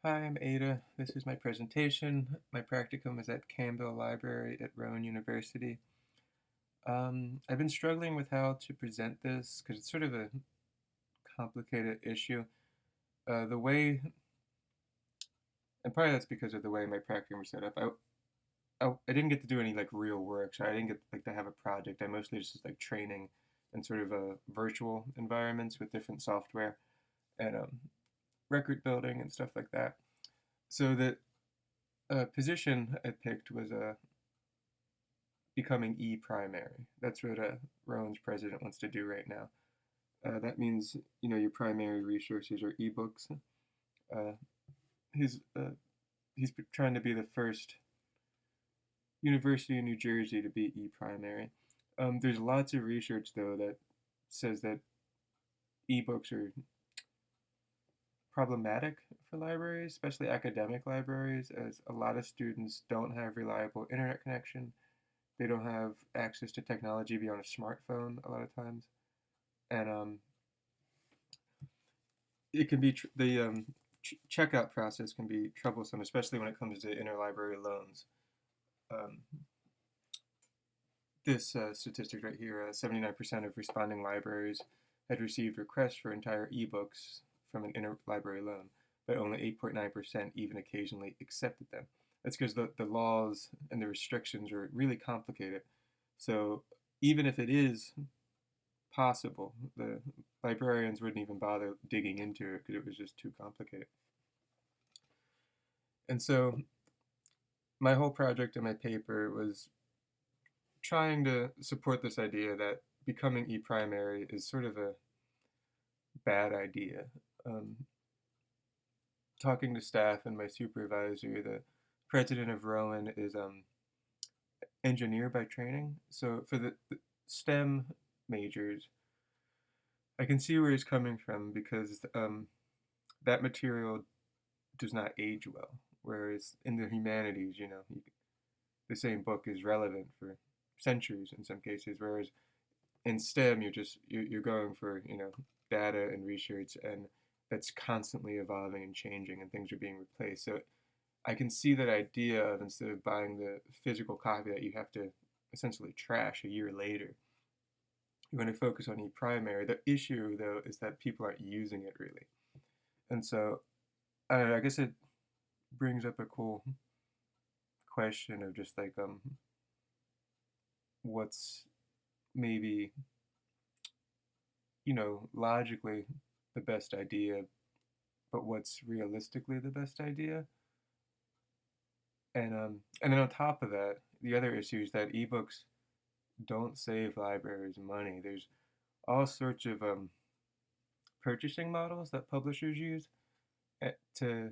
Hi, I'm Ada. This is my presentation. My practicum is at Campbell Library at Rowan University. I've been struggling with how to present this because it's sort of a complicated issue. The way, and probably that's because of the way my practicum was set up. I didn't get to do any like real work, so I didn't get like to have a project. I mostly just like training in sort of virtual environments with different software and record building and stuff like that. So the position I picked was becoming e-primary. That's what Rowan's president wants to do right now. That means your primary resources are ebooks. Uh, he's he's trying to be the first university in New Jersey to be e-primary. There's lots of research though that says that ebooks are problematic for libraries, especially academic libraries, as a lot of students don't have reliable internet connection. They don't have access to technology beyond a smartphone a lot of times, and it can be the checkout process can be troublesome, especially when it comes to interlibrary loans. Um, this statistic right here: 79% of responding libraries had received requests for entire ebooks from an interlibrary loan, but only 8.9% even occasionally accepted them. That's because the laws and the restrictions are really complicated. So even if it is possible, the librarians wouldn't even bother digging into it because it was just too complicated. And so my whole project in my paper was trying to support this idea that becoming e-primary is sort of a bad idea. Um, Talking to staff and my supervisor, the president of Rowan is engineer by training. So for the STEM majors, I can see where he's coming from because that material does not age well. Whereas in the humanities, the same book is relevant for centuries in some cases. Whereas in STEM, you're going for data and research, and that's constantly evolving and changing, and things are being replaced. So I can see that idea of instead of buying the physical copy that you have to essentially trash a year later, you want to focus on e-primary. The issue though is that people aren't using it really, and so I don't know, I guess it brings up a cool question of just like what's maybe logically the best idea, but what's realistically the best idea. And then on top of that, the other issue is that ebooks don't save libraries money. There's all sorts of purchasing models that publishers use to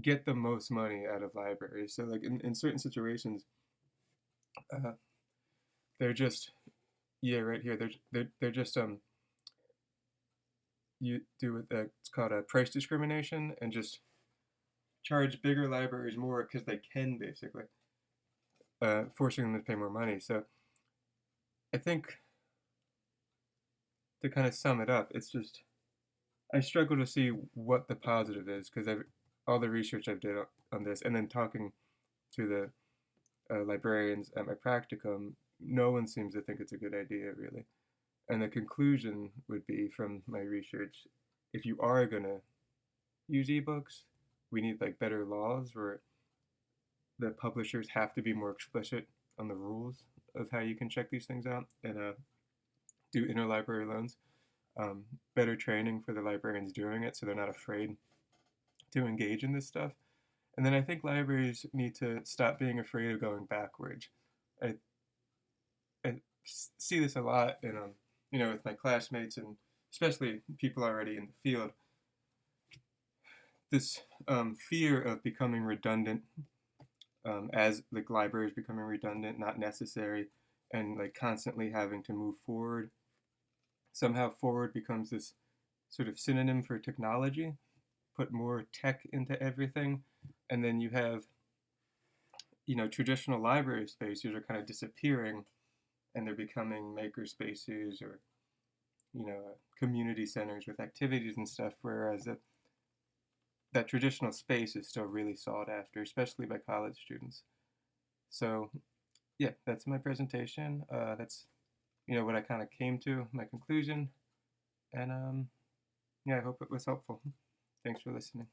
get the most money out of libraries. So like in certain situations, uh, they're just yeah right here they're just you do it it's called a price discrimination and just charge bigger libraries more because they can basically forcing them to pay more money. So I think to kind of sum it up, it's just I struggle to see what the positive is because all the research I've did on this and then talking to the librarians at my practicum, no one seems to think it's a good idea really. And the conclusion would be from my research, if you are going to use ebooks, we need like better laws where the publishers have to be more explicit on the rules of how you can check these things out and do interlibrary loans. Better training for the librarians doing it so they're not afraid to engage in this stuff. And then I think libraries need to stop being afraid of going backwards. I, I see this a lot in with my classmates and especially people already in the field. This fear of becoming redundant, as like libraries becoming redundant, not necessary, and like constantly having to move forward. Somehow, forward becomes this sort of synonym for technology. Put more tech into everything, and then you have traditional library spaces are kind of disappearing, and they're becoming maker spaces or community centers with activities and stuff. Whereas that traditional space is still really sought after, especially by college students. So yeah, that's my presentation. That's what I kind of came to, my conclusion, and yeah, I hope it was helpful. Thanks for listening.